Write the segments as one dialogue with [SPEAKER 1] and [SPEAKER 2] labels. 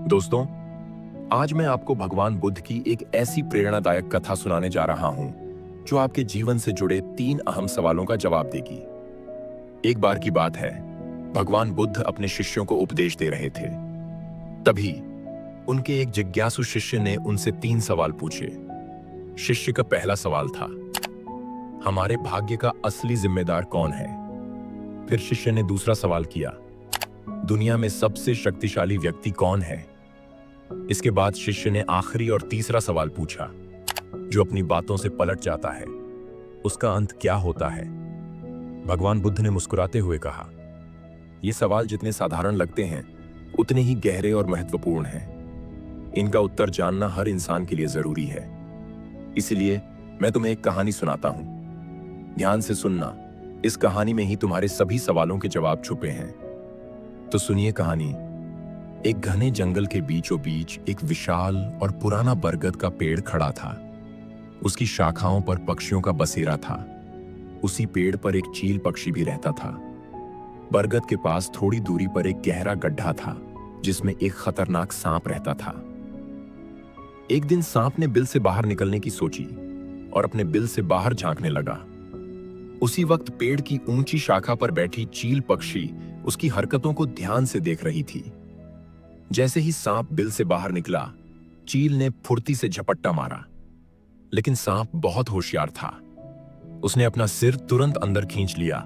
[SPEAKER 1] दोस्तों, आज मैं आपको भगवान बुद्ध की एक ऐसी प्रेरणादायक कथा सुनाने जा रहा हूं जो आपके जीवन से जुड़े 3 अहम सवालों का जवाब देगी। एक बार की बात है, भगवान बुद्ध अपने शिष्यों को उपदेश दे रहे थे। तभी उनके एक जिज्ञासु शिष्य ने उनसे 3 सवाल पूछे। शिष्य का पहला सवाल था, हमारे भाग्य का असली जिम्मेदार कौन है? फिर शिष्य ने दूसरा सवाल किया, दुनिया में सबसे शक्तिशाली व्यक्ति कौन है? इसके बाद शिष्य ने आखिरी और तीसरा सवाल पूछा, जो अपनी बातों से पलट जाता है, उसका अंत क्या होता है? भगवान बुद्ध ने मुस्कुराते हुए कहा, ये सवाल जितने साधारण लगते हैं, उतने ही गहरे और महत्वपूर्ण हैं। इनका उत्तर जानना हर इंसान के लिए जरूरी है। इसलिए मैं तुम्हें एक कहानी सुनाता हूं। ध्यान से सुनना, इस कहानी में ही तुम्हारे सभी सवालों के जवाब छुपे हैं। तो सुनिए कहानी। एक घने जंगल के बीचों बीच एक विशाल और पुराना बरगद का पेड़ खड़ा था। उसकी शाखाओं पर पक्षियों का बसेरा था। उसी पेड़ पर एक चील पक्षी भी रहता था। बरगद के पास थोड़ी दूरी पर एक गहरा गड्ढा था, जिसमें एक खतरनाक सांप रहता था। एक दिन सांप ने बिल से बाहर निकलने की सोची और अपने बिल से बाहर झांकने लगा। उसी वक्त पेड़ की ऊंची शाखा पर बैठी चील पक्षी उसकी हरकतों को ध्यान से देख रही थी। जैसे ही सांप बिल से बाहर निकला, चील ने फुर्ती से झपट्टा मारा, लेकिन सांप बहुत होशियार था। उसने अपना सिर तुरंत अंदर खींच लिया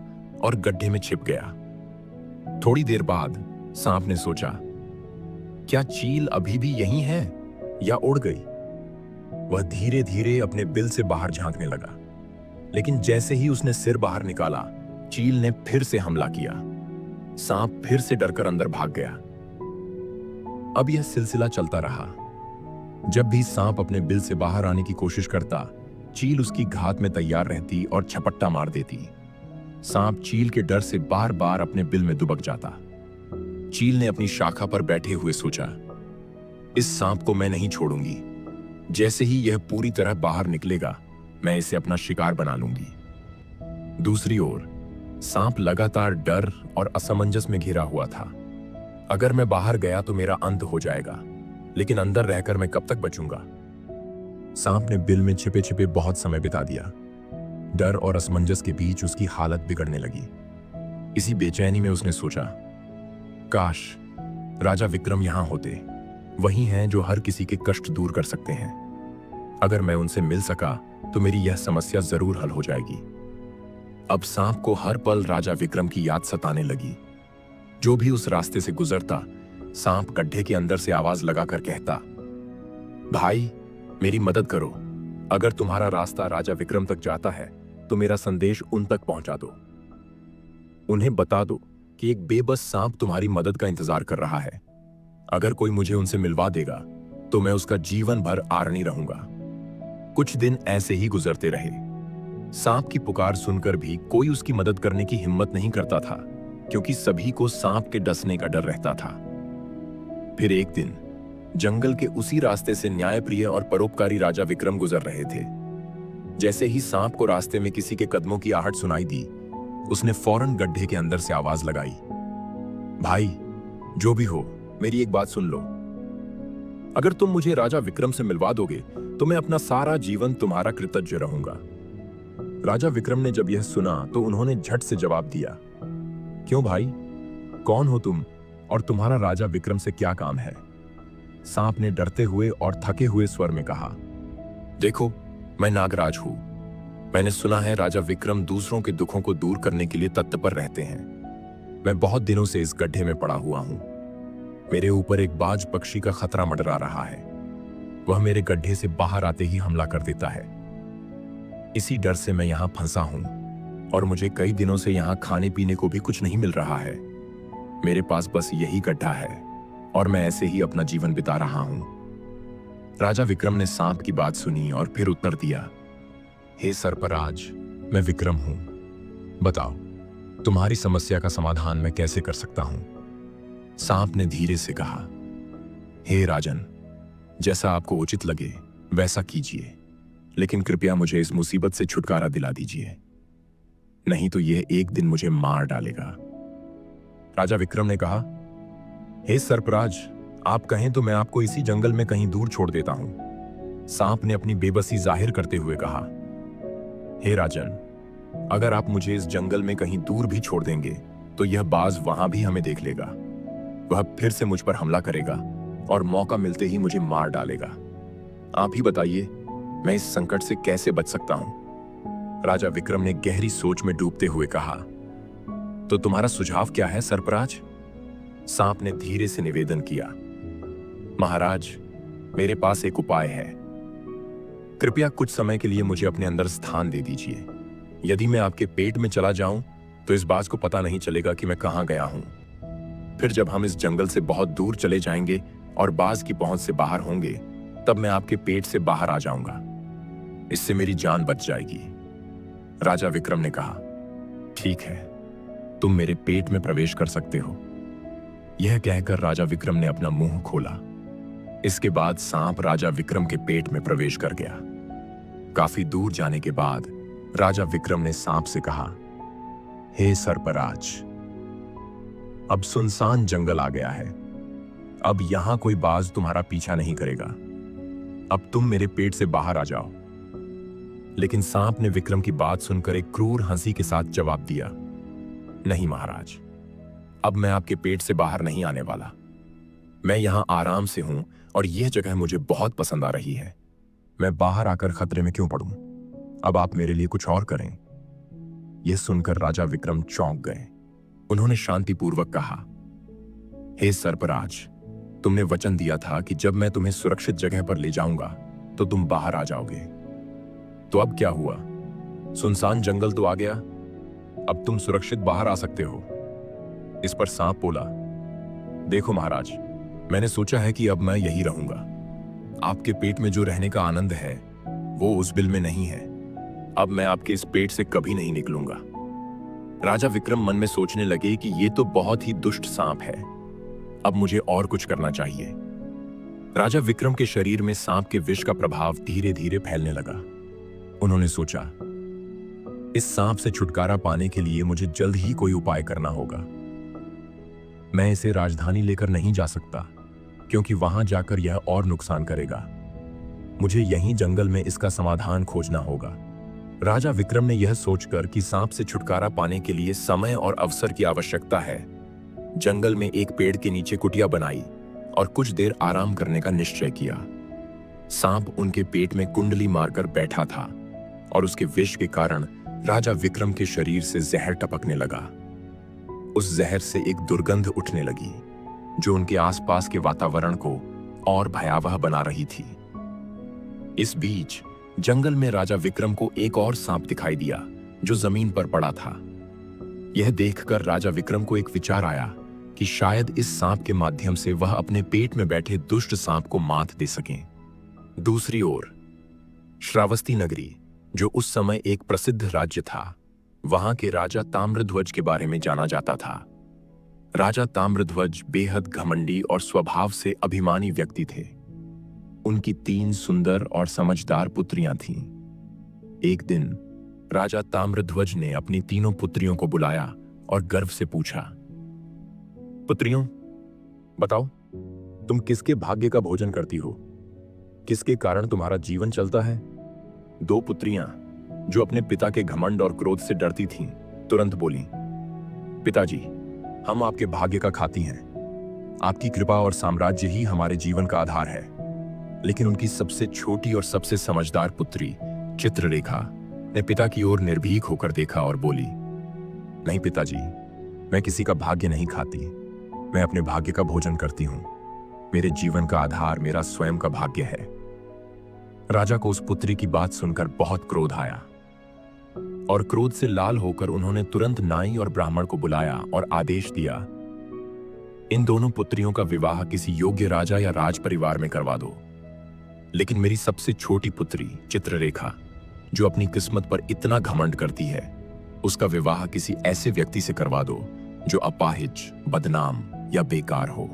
[SPEAKER 1] और गड्ढे में छिप गया। थोड़ी देर बाद सांप ने सोचा, क्या चील अभी भी यहीं है या उड़ गई? वह धीरे धीरे अपने बिल से बाहर झांकने लगा, लेकिन जैसे ही उसने सिर बाहर निकाला, चील ने फिर से हमला किया। सांप फिर से डरकर अंदर भाग गया। अब यह सिलसिला चलता रहा। जब भी सांप अपने बिल से बाहर आने की कोशिश करता, चील उसकी घात में तैयार रहती और झपट्टा मार देती। सांप चील के डर से बार बार अपने बिल में दुबक जाता। चील ने अपनी शाखा पर बैठे हुए सोचा, इस सांप को मैं नहीं छोड़ूंगी। जैसे ही यह पूरी तरह बाहर निकलेगा, मैं इसे अपना शिकार बना लूंगी। दूसरी ओर सांप लगातार डर और असमंजस में घिरा हुआ था। अगर मैं बाहर गया तो मेरा अंत हो जाएगा, लेकिन अंदर रहकर मैं कब तक बचूंगा? सांप ने बिल में छिपे छिपे बहुत समय बिता दिया। डर और असमंजस के बीच उसकी हालत बिगड़ने लगी। इसी बेचैनी में उसने सोचा, काश राजा विक्रम यहां होते। वही हैं जो हर किसी के कष्ट दूर कर सकते हैं। अगर मैं उनसे मिल सका तो मेरी यह समस्या जरूर हल हो जाएगी। अब सांप को हर पल राजा विक्रम की याद सताने लगी। जो भी उस रास्ते से गुजरता, सांप गड्ढे के अंदर से आवाज लगाकर कहता, भाई मेरी मदद करो। अगर तुम्हारा रास्ता राजा विक्रम तक जाता है तो मेरा संदेश उन तक पहुंचा दो। उन्हें बता दो कि एक बेबस सांप तुम्हारी मदद का इंतजार कर रहा है। अगर कोई मुझे उनसे मिलवा देगा तो मैं उसका जीवन भर आरनी रहूंगा। कुछ दिन ऐसे ही गुजरते रहे। सांप की पुकार सुनकर भी कोई उसकी मदद करने की हिम्मत नहीं करता था, क्योंकि सभी को सांप के डसने का डर रहता था। फिर एक दिन जंगल के उसी रास्ते से न्यायप्रिय और परोपकारी राजा विक्रम गुजर रहे थे। जैसे ही सांप को रास्ते में किसी के कदमों की आहट सुनाई दी, उसने फौरन गड्ढे के अंदर से आवाज लगाई, भाई जो भी हो, मेरी एक बात सुन लो। अगर तुम मुझे राजा विक्रम से मिलवा दोगे तो मैं अपना सारा जीवन तुम्हारा कृतज्ञ रहूंगा। राजा विक्रम ने जब यह सुना तो उन्होंने झट से जवाब दिया, क्यों भाई, कौन हो तुम और तुम्हारा राजा विक्रम से क्या काम है? सांप ने डरते हुए और थके हुए स्वर में कहा, देखो मैं नागराज हूं। मैंने सुना है राजा विक्रम दूसरों के दुखों को दूर करने के लिए तत्पर रहते हैं। मैं बहुत दिनों से इस गड्ढे में पड़ा हुआ हूं। मेरे ऊपर एक बाज पक्षी का खतरा मंडरा रहा है। वह मेरे गड्ढे से बाहर आते ही हमला कर देता है। इसी डर से मैं यहां फंसा हूं और मुझे कई दिनों से यहां खाने पीने को भी कुछ नहीं मिल रहा है। मेरे पास बस यही गड्ढा है और मैं ऐसे ही अपना जीवन बिता रहा हूं। राजा विक्रम ने सांप की बात सुनी और फिर उत्तर दिया, हे सरपराज, मैं विक्रम हूं। बताओ तुम्हारी समस्या का समाधान मैं कैसे कर सकता हूं? सांप ने धीरे से कहा, हे राजन, जैसा आपको उचित लगे वैसा कीजिए, लेकिन कृपया मुझे इस मुसीबत से छुटकारा दिला दीजिए, नहीं तो यह एक दिन मुझे मार डालेगा। राजा विक्रम ने कहा, हे सरपराज, आप कहें तो मैं आपको इसी जंगल में कहीं दूर छोड़ देता हूं, सांप ने अपनी बेबसी जाहिर करते हुए कहा। हे राजन, अगर आप मुझे इस जंगल में कहीं दूर भी छोड़ देंगे तो यह बाज वहां भी हमें देख लेगा। वह फिर से मुझ पर हमला करेगा और मौका मिलते ही मुझे मार डालेगा। आप ही बताइए, मैं इस संकट से कैसे बच सकता हूं? राजा विक्रम ने गहरी सोच में डूबते हुए कहा। तो तुम्हारा सुझाव क्या है सर्पराज? सांप ने धीरे से निवेदन किया। महाराज, मेरे पास एक उपाय है। कृपया कुछ समय के लिए मुझे अपने अंदर स्थान दे दीजिए। यदि मैं आपके पेट में चला जाऊं तो इस बाज को पता नहीं चलेगा कि मैं कहां गया हूं। फिर जब हम इस जंगल से बहुत दूर चले जाएंगे और बाज की पहुंच से बाहर होंगे, तब मैं आपके पेट से बाहर आ जाऊंगा। इससे मेरी जान बच जाएगी। राजा विक्रम ने कहा, ठीक है, तुम मेरे पेट में प्रवेश कर सकते हो। यह कहकर राजा विक्रम ने अपना मुंह खोला। इसके बाद सांप राजा विक्रम के पेट में प्रवेश कर गया। काफी दूर जाने के बाद राजा विक्रम ने सांप से कहा, हे सर्पराज, अब सुनसान जंगल आ गया है। अब यहां कोई बाज तुम्हारा पीछा नहीं करेगा। अब तुम मेरे पेट से बाहर आ जाओ। लेकिन सांप ने विक्रम की बात सुनकर एक क्रूर हंसी के साथ जवाब दिया, नहीं महाराज, अब मैं आपके पेट से बाहर नहीं आने वाला। मैं यहां आराम से हूं और यह जगह मुझे बहुत पसंद आ रही है। मैं बाहर आकर खतरे में क्यों पड़ूं? अब आप मेरे लिए कुछ और करें। यह सुनकर राजा विक्रम चौंक गए। उन्होंने शांतिपूर्वक कहा, हे सर्पराज, तुमने वचन दिया था कि जब मैं तुम्हें सुरक्षित जगह पर ले जाऊंगा तो तुम बाहर आ जाओगे। तो अब क्या हुआ? सुनसान जंगल तो आ गया, अब तुम सुरक्षित बाहर आ सकते हो। इस पर सांप बोला, देखो महाराज, मैंने सोचा है कि अब मैं यही रहूंगा। आपके पेट में जो रहने का आनंद है वो उस बिल में नहीं है। अब मैं आपके इस पेट से कभी नहीं निकलूंगा। राजा विक्रम मन में सोचने लगे कि ये तो बहुत ही दुष्ट सांप है। अब मुझे और कुछ करना चाहिए। राजा विक्रम के शरीर में सांप के विष का प्रभाव धीरे धीरे फैलने लगा। उन्होंने सोचा, इस सांप से छुटकारा पाने के लिए मुझे जल्द ही कोई उपाय करना होगा। मैं इसे राजधानी लेकर नहीं जा सकता, क्योंकि वहां जाकर यह और नुकसान करेगा। मुझे यहीं जंगल में इसका समाधान खोजना होगा। राजा विक्रम ने यह सोचकर कि सांप से छुटकारा पाने के लिए समय और अवसर की आवश्यकता है, जंगल में एक पेड़ के नीचे कुटिया बनाई और कुछ देर आराम करने का निश्चय किया। सांप उनके पेट में कुंडली मारकर बैठा था और उसके विष के कारण राजा विक्रम के शरीर से जहर टपकने लगा। उस जहर से एक दुर्गंध उठने लगी जो उनके आसपास के वातावरण को और भयावह बना रही थी। इस बीच जंगल में राजा विक्रम को एक और सांप दिखाई दिया जो जमीन पर पड़ा था। यह देखकर राजा विक्रम को एक विचार आया कि शायद इस सांप के माध्यम से वह अपने पेट में बैठे दुष्ट सांप को मात दे सकें। दूसरी ओर श्रावस्ती नगरी, जो उस समय एक प्रसिद्ध राज्य था, वहां के राजा ताम्रध्वज के बारे में जाना जाता था। राजा ताम्रध्वज बेहद घमंडी और स्वभाव से अभिमानी व्यक्ति थे। उनकी 3 सुंदर और समझदार पुत्रियां थीं। एक दिन राजा ताम्रध्वज ने अपनी तीनों पुत्रियों को बुलाया और गर्व से पूछा, पुत्रियों, बताओ, तुम किसके भाग्य का भोजन करती हो? किसके कारण तुम्हारा जीवन चलता है? 2 पुत्रियां, जो अपने पिता के घमंड और क्रोध से डरती थीं, तुरंत बोली, पिताजी, हम आपके भाग्य का खाती हैं। आपकी कृपा और साम्राज्य ही हमारे जीवन का आधार है। लेकिन उनकी सबसे छोटी और सबसे समझदार पुत्री चित्ररेखा ने पिता की ओर निर्भीक होकर देखा और बोली, नहीं पिताजी, मैं किसी का भाग्य नहीं खाती। मैं अपने भाग्य का भोजन करती हूं। मेरे जीवन का आधार मेरा स्वयं का भाग्य है। राजा को उस पुत्री की बात सुनकर बहुत क्रोध आया और क्रोध से लाल होकर उन्होंने तुरंत नाई और ब्राह्मण को बुलाया और आदेश दिया, इन दोनों पुत्रियों का विवाह किसी योग्य राजा या राज परिवार में करवा दो। लेकिन मेरी सबसे छोटी पुत्री चित्ररेखा, जो अपनी किस्मत पर इतना घमंड करती है, उसका विवाह किसी ऐसे व्यक्ति से करवा दो जो अपाहिज, बदनाम या बेकार हो।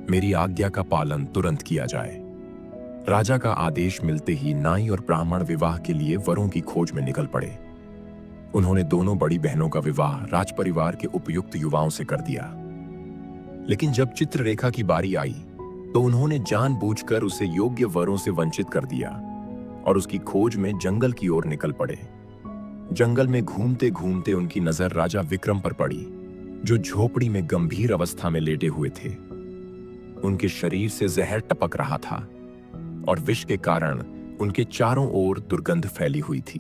[SPEAKER 1] मेरी आज्ञा का पालन तुरंत किया जाए। राजा का आदेश मिलते ही नाई और ब्राह्मण विवाह के लिए वरों की खोज में निकल पड़े। उन्होंने दोनों बड़ी बहनों का विवाह राजपरिवार के उपयुक्त युवाओं से कर दिया। लेकिन जब चित्ररेखा की बारी आई तो उन्होंने जानबूझकर उसे योग्य वरों से वंचित कर दिया और उसकी खोज में जंगल की ओर निकल पड़े। जंगल में घूमते घूमते उनकी नजर राजा विक्रम पर पड़ी, जो झोपड़ी में गंभीर अवस्था में लेटे हुए थे। उनके शरीर से जहर टपक रहा था और विष के कारण उनके चारों ओर दुर्गंध फैली हुई थी।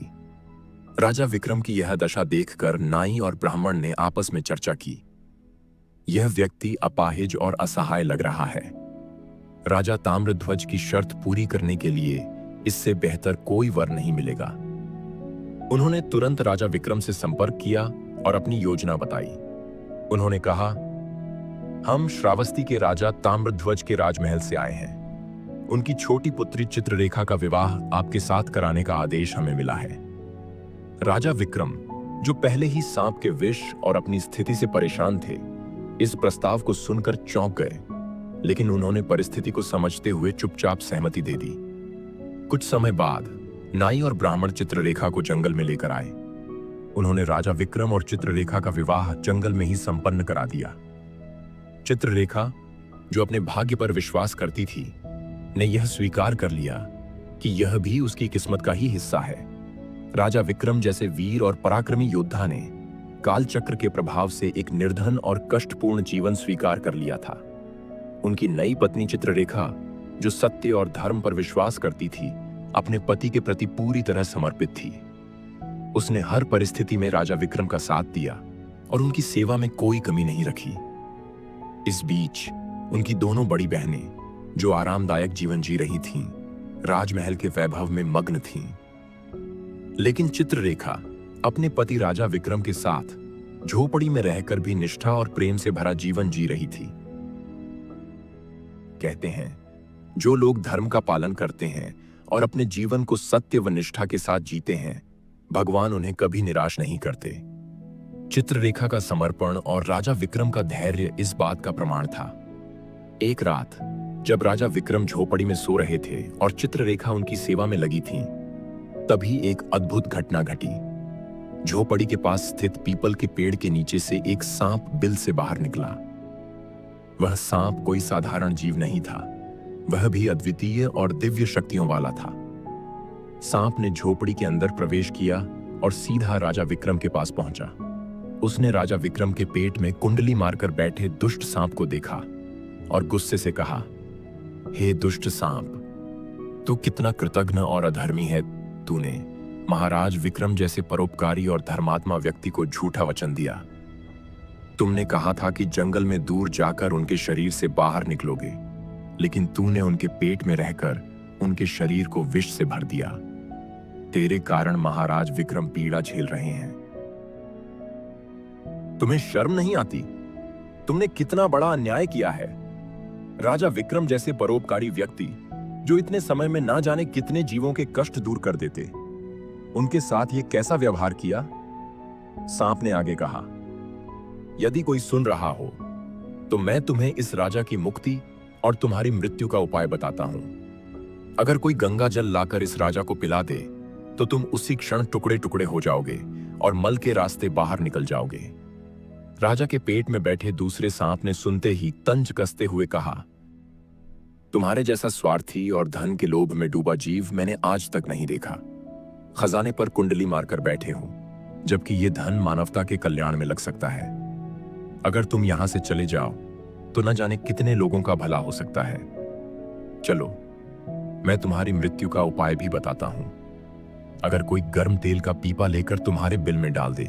[SPEAKER 1] राजा विक्रम की यह दशा देखकर नाई और ब्राह्मण ने आपस में चर्चा की। यह व्यक्ति अपाहिज और असहाय लग रहा है। राजा ताम्रध्वज की शर्त पूरी करने के लिए इससे बेहतर कोई वर नहीं मिलेगा। उन्होंने तुरंत राजा विक्रम से संपर्क किया और अपनी योजना बताई। उन्होंने कहा, हम श्रावस्ती के राजा ताम्रध्वज के राजमहल से आए हैं। उनकी छोटी पुत्री चित्ररेखा का विवाह आपके साथ कराने का आदेश हमें मिला है। राजा विक्रम, जो पहले ही सांप के विष और अपनी स्थिति से परेशान थे, इस प्रस्ताव को सुनकर चौंक गए, लेकिन उन्होंने परिस्थिति को समझते हुए चुपचाप सहमति दे दी। कुछ समय बाद नाई और ब्राह्मण चित्ररेखा को जंगल में लेकर आए। उन्होंने राजा विक्रम और चित्ररेखा का विवाह जंगल में ही संपन्न करा दिया। चित्ररेखा, जो अपने भाग्य पर विश्वास करती थी, ने यह स्वीकार कर लिया कि यह भी उसकी किस्मत का ही हिस्सा है। राजा विक्रम जैसे वीर और पराक्रमी योद्धा ने कालचक्र के प्रभाव से एक निर्धन और कष्टपूर्ण जीवन स्वीकार कर लिया था। उनकी नई पत्नी चित्ररेखा, जो सत्य और धर्म पर विश्वास करती थी, अपने पति के प्रति पूरी तरह समर्पित थी। उसने हर परिस्थिति में राजा विक्रम का साथ दिया और उनकी सेवा में कोई कमी नहीं रखी। इस बीच उनकी दोनों बड़ी बहनें, जो आरामदायक जीवन जी रही थीं, राजमहल के वैभव में मग्न थीं। लेकिन चित्ररेखा अपने पति राजा विक्रम के साथ झोपड़ी में रहकर भी निष्ठा और प्रेम से भरा जीवन जी रही थी। कहते हैं, जो लोग धर्म का पालन करते हैं और अपने जीवन को सत्य व निष्ठा के साथ जीते हैं, भगवान उन्हें कभी निराश नहीं करते। चित्ररेखा का समर्पण और राजा विक्रम का धैर्य इस बात का प्रमाण था। एक रात जब राजा विक्रम झोपड़ी में सो रहे थे और चित्ररेखा उनकी सेवा में लगी थी, तभी एक अद्भुत घटना घटी। झोपड़ी के पास स्थित पीपल के पेड़ के नीचे से एक सांप बिल से बाहर निकला। वह सांप कोई साधारण जीव नहीं था, वह भी अद्वितीय और दिव्य शक्तियों वाला था। सांप ने झोपड़ी के अंदर प्रवेश किया और सीधा राजा विक्रम के पास पहुंचा। उसने राजा विक्रम के पेट में कुंडली मारकर बैठे दुष्ट सांप को देखा और गुस्से से कहा, हे दुष्ट सांप, तू कितना कृतघ्न और अधर्मी है। तूने महाराज विक्रम जैसे परोपकारी और धर्मात्मा व्यक्ति को झूठा वचन दिया। तुमने कहा था कि जंगल में दूर जाकर उनके शरीर से बाहर निकलोगे, लेकिन तूने उनके पेट में रहकर उनके शरीर को विष से भर दिया। तेरे कारण महाराज विक्रम पीड़ा झेल रहे हैं। तुम्हें शर्म नहीं आती? तुमने कितना बड़ा अन्याय किया है। राजा विक्रम जैसे परोपकारी व्यक्ति, जो इतने समय में ना जाने कितने जीवों के कष्ट दूर कर देते, उनके साथ ये कैसा व्यवहार किया? सांप ने आगे कहा, यदि कोई सुन रहा हो तो मैं तुम्हें इस राजा की मुक्ति और तुम्हारी मृत्यु का उपाय बताता हूं। अगर कोई गंगा जल लाकर इस राजा को पिला दे तो तुम उसी क्षण टुकड़े टुकड़े हो जाओगे और मल के रास्ते बाहर निकल जाओगे। राजा के पेट में बैठे दूसरे सांप ने सुनते ही तंज कसते हुए कहा, तुम्हारे जैसा स्वार्थी और धन के लोभ में डूबा जीव मैंने आज तक नहीं देखा। खजाने पर कुंडली मारकर बैठे हो, जबकि यह धन मानवता के कल्याण में लग सकता है। अगर तुम यहां से चले जाओ तो न जाने कितने लोगों का भला हो सकता है। चलो, मैं तुम्हारी मृत्यु का उपाय भी बताता हूं। अगर कोई गर्म तेल का पीपा लेकर तुम्हारे बिल में डाल दे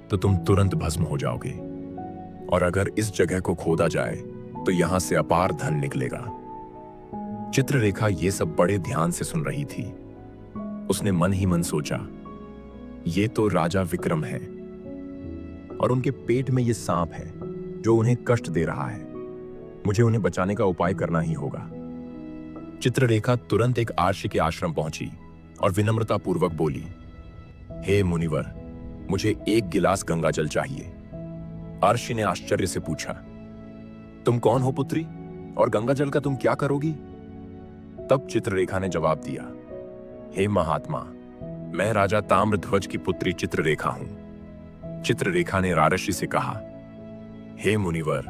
[SPEAKER 1] तो तुम तुरंत भस्म हो जाओगे, और अगर इस जगह को खोदा जाए तो यहां से अपार धन निकलेगा। चित्ररेखा ये सब बड़े ध्यान से सुन रही थी। उसने मन ही मन सोचा, ये तो राजा विक्रम है और उनके पेट में ये सांप है जो उन्हें कष्ट दे रहा है। मुझे उन्हें बचाने का उपाय करना ही होगा। चित्ररेखा तुरंत एक आर्षि के आश्रम पहुंची और विनम्रता पूर्वक बोली, हे मुनिवर, मुझे एक गिलास गंगा जल चाहिए। आर्षि ने आश्चर्य से पूछा, तुम कौन हो पुत्री, और गंगा जल का तुम क्या करोगी? तब चित्ररेखा ने जवाब दिया, हे महात्मा, मैं राजा ताम्रध्वज की पुत्री चित्ररेखा हूं। चित्ररेखा ने राजर्षि से कहा, हे मुनिवर,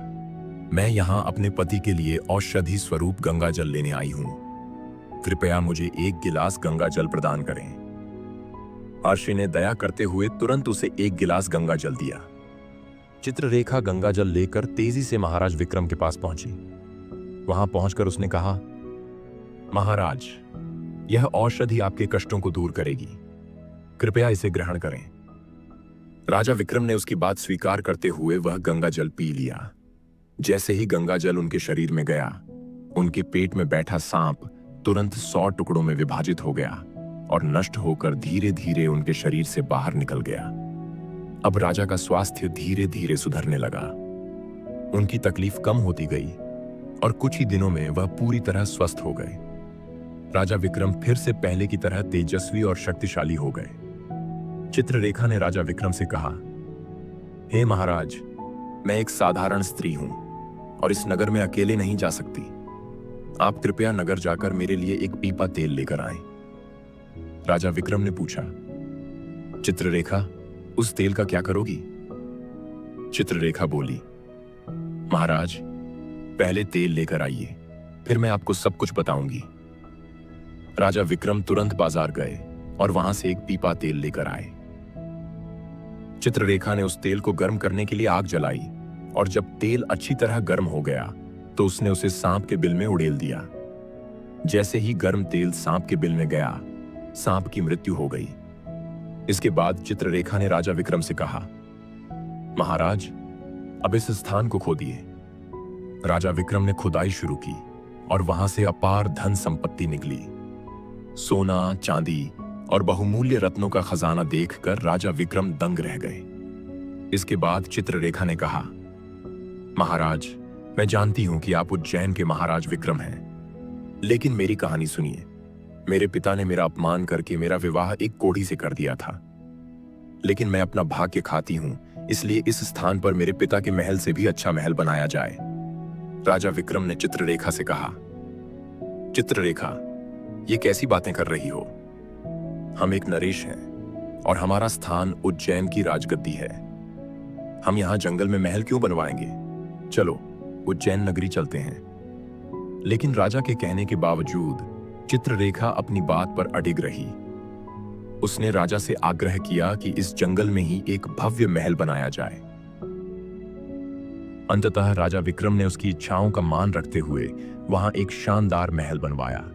[SPEAKER 1] मैं यहाँ अपने पति के लिए औषधि स्वरूप गंगा जल लेने आई हूँ। कृपया मुझे एक गिलास गंगा जल प्रदान करें। अर्शी ने दया करते हुए तुरंत उसे एक गिलास गंगा जल दिया। चित्ररेखा गंगा जल लेकर तेजी से महाराज विक्रम के पास पहुंची। वहां पहुंचकर उसने कहा, महाराज, यह औषधि आपके कष्टों को दूर करेगी। कृपया इसे ग्रहण करें। राजा विक्रम ने उसकी बात स्वीकार करते हुए वह गंगा जल पी लिया। जैसे ही गंगा जल उनके शरीर में गया, उनके पेट में बैठा सांप तुरंत 100 टुकड़ों में विभाजित हो गया और नष्ट होकर धीरे धीरे उनके शरीर से बाहर निकल गया। अब राजा का स्वास्थ्य धीरे धीरे सुधरने लगा। उनकी तकलीफ कम होती गई और कुछ ही दिनों में वह पूरी तरह स्वस्थ हो गए। राजा विक्रम फिर से पहले की तरह तेजस्वी और शक्तिशाली हो गए। चित्ररेखा ने राजा विक्रम से कहा, हे महाराज, मैं एक साधारण स्त्री हूं और इस नगर में अकेले नहीं जा सकती। आप कृपया नगर जाकर मेरे लिए एक पीपा तेल लेकर आएं। राजा विक्रम ने पूछा, चित्ररेखा, उस तेल का क्या करोगी? चित्ररेखा बोली, महाराज, पहले तेल लेकर आइए, फिर मैं आपको सब कुछ बताऊंगी। राजा विक्रम तुरंत बाजार गए और वहां से एक पीपा तेल लेकर आए। चित्ररेखा ने उस तेल को गर्म करने के लिए आग जलाई और जब तेल अच्छी तरह गर्म हो गया तो उसने उसे सांप के बिल में उड़ेल दिया। जैसे ही गर्म तेल सांप के बिल में गया, सांप की मृत्यु हो गई। इसके बाद चित्ररेखा ने राजा विक्रम से कहा, महाराज, अब इस स्थान को खोदिए। राजा विक्रम ने खुदाई शुरू की और वहां से अपार धन संपत्ति निकली। सोना, चांदी और बहुमूल्य रत्नों का खजाना देखकर राजा विक्रम दंग रह गए। इसके बाद चित्ररेखा ने कहा, महाराज, मैं जानती हूं कि आप उज्जैन के महाराज विक्रम हैं, लेकिन मेरी कहानी सुनिए। मेरे पिता ने मेरा अपमान करके मेरा विवाह एक कोढ़ी से कर दिया था, लेकिन मैं अपना भाग्य खाती हूं, इसलिए इस स्थान पर मेरे पिता के महल से भी अच्छा महल बनाया जाए। राजा विक्रम ने चित्ररेखा से कहा, चित्ररेखा, ये कैसी बातें कर रही हो? हम एक नरेश हैं और हमारा स्थान उज्जैन की राजगद्दी है। हम यहां जंगल में महल क्यों बनवाएंगे? चलो उज्जैन नगरी चलते हैं। लेकिन राजा के कहने के बावजूद चित्ररेखा अपनी बात पर अडिग रही। उसने राजा से आग्रह किया कि इस जंगल में ही एक भव्य महल बनाया जाए। अंततः राजा विक्रम ने उसकी इच्छाओं का मान रखते हुए वहां एक शानदार महल बनवाया।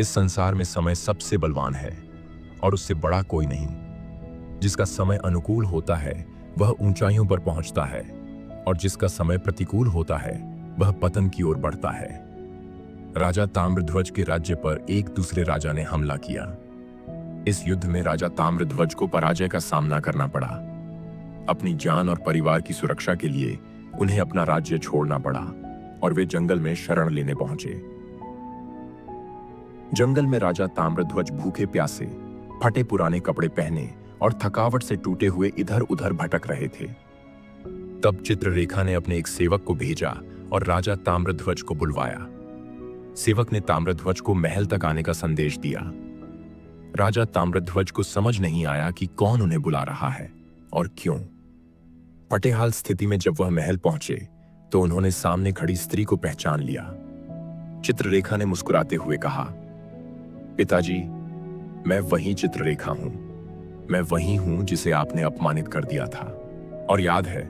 [SPEAKER 1] इस संसार में समय सबसे बलवान है और उससे बड़ा कोई नहीं। जिसका समय अनुकूल होता है वह ऊंचाइयों पर पहुंचता है और जिसका समय प्रतिकूल होता है वह पतन की ओर बढ़ता है। राजा ताम्रध्वज के राज्य पर एक दूसरे राजा ने हमला किया। इस युद्ध में राजा ताम्रध्वज को पराजय का सामना करना पड़ा। अपनी जान और परिवार की सुरक्षा के लिए उन्हें अपना राज्य छोड़ना पड़ा और वे जंगल में शरण लेने पहुंचे। जंगल में राजा ताम्रध्वज भूखे प्यासे, फटे पुराने कपड़े पहने और थकावट से टूटे हुए इधर उधर भटक रहे थे। तब चित्ररेखा ने अपने एक सेवक को भेजा और राजा ताम्रध्वज को बुलवाया। सेवक ने ताम्रध्वज को महल तक आने का संदेश दिया। राजा ताम्रध्वज को समझ नहीं आया कि कौन उन्हें बुला रहा है और क्यों। फटेहाल स्थिति में जब वह महल पहुंचे तो उन्होंने सामने खड़ी स्त्री को पहचान लिया। चित्ररेखा ने मुस्कुराते हुए कहा, पिताजी, मैं वही चित्ररेखा हूं। मैं वही हूं जिसे आपने अपमानित कर दिया था। और याद है,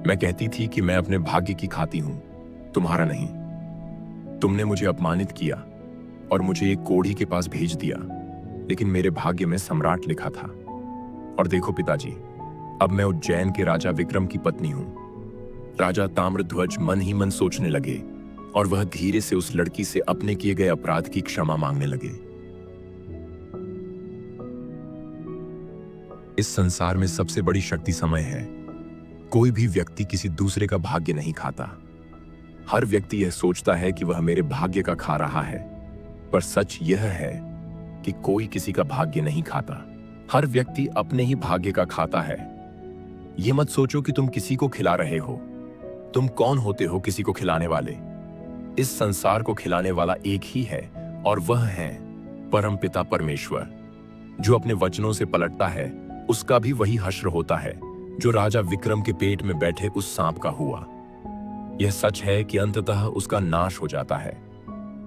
[SPEAKER 1] मैं कहती थी कि मैं अपने भाग्य की खाती हूं, तुम्हारा नहीं। तुमने मुझे अपमानित किया और मुझे एक कोढ़ी के पास भेज दिया, लेकिन मेरे भाग्य में सम्राट लिखा था। और देखो पिताजी, अब मैं उज्जैन के राजा विक्रम की पत्नी हूं। राजा ताम्रध्वज मन ही मन सोचने लगे और वह धीरे से उस लड़की से अपने किए गए अपराध की क्षमा मांगने लगे। इस संसार में सबसे बड़ी शक्ति समय है। कोई भी व्यक्ति किसी दूसरे का भाग्य नहीं खाता। हर व्यक्ति यह सोचता है कि वह मेरे भाग्य का खा रहा है, पर सच यह है कि कोई किसी का भाग्य नहीं खाता। हर व्यक्ति अपने ही भाग्य का खाता है। यह मत सोचो कि तुम किसी को खिला रहे हो। तुम कौन होते हो किसी को खिलाने वाले? इस संसार को खिलाने वाला एक ही है और वह है परमपिता परमेश्वर। जो अपने वचनों से पलटता है उसका भी वही हश्र होता है। जो राजा विक्रम के पेट में बैठे उस सांप का हुआ। यह सच है कि अंततः उसका नाश हो जाता है।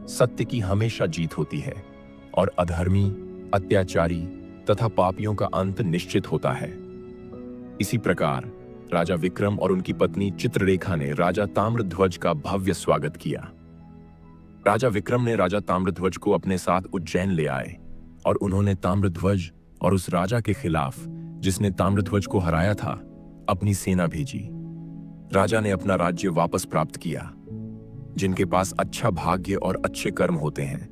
[SPEAKER 1] सत्य की हमेशा जीत होती है और अधर्मी, अत्याचारी तथा पापियों का अंत निश्चित होता है। इसी प्रकार राजा विक्रम और उनकी पत्नी चित्ररेखा ने राजा ताम्रध्वज का भव्य स्वागत किया। राजा विक्रम ने राजा ताम्रध्वज को अपने साथ उज्जैन ले आए और उन्होंने ताम्रध्वज और उस राजा के खिलाफ, जिसने ताम्रध्वज को हराया था, अपनी सेना भेजी। राजा ने अपना राज्य वापस प्राप्त किया। जिनके पास अच्छा भाग्य और अच्छे कर्म होते हैं,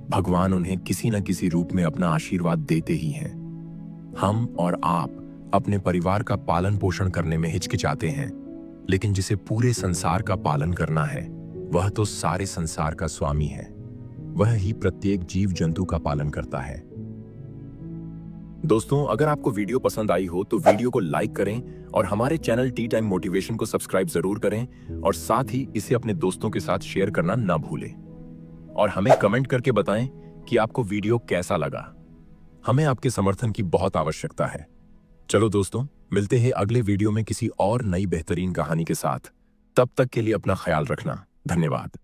[SPEAKER 1] भगवान उन्हें किसी न किसी रूप में अपना आशीर्वाद देते ही हैं। हम और आप अपने परिवार का पालन पोषण करने में हिचकिचाते हैं, लेकिन जिसे पूरे संसार का पालन करना है, वह तो सारे संसार का स्वामी है। वह ही प्रत्येक जीव जंतु का पालन करता है। दोस्तों, अगर आपको वीडियो पसंद आई हो तो वीडियो को लाइक करें और हमारे चैनल टी टाइम मोटिवेशन को सब्सक्राइब जरूर करें और साथ ही इसे अपने दोस्तों के साथ शेयर करना ना भूलें। और हमें कमेंट करके बताएं कि आपको वीडियो कैसा लगा। हमें आपके समर्थन की बहुत आवश्यकता है। चलो दोस्तों, मिलते हैं अगले वीडियो में किसी और नई बेहतरीन कहानी के साथ। तब तक के लिए अपना ख्याल रखना। धन्यवाद।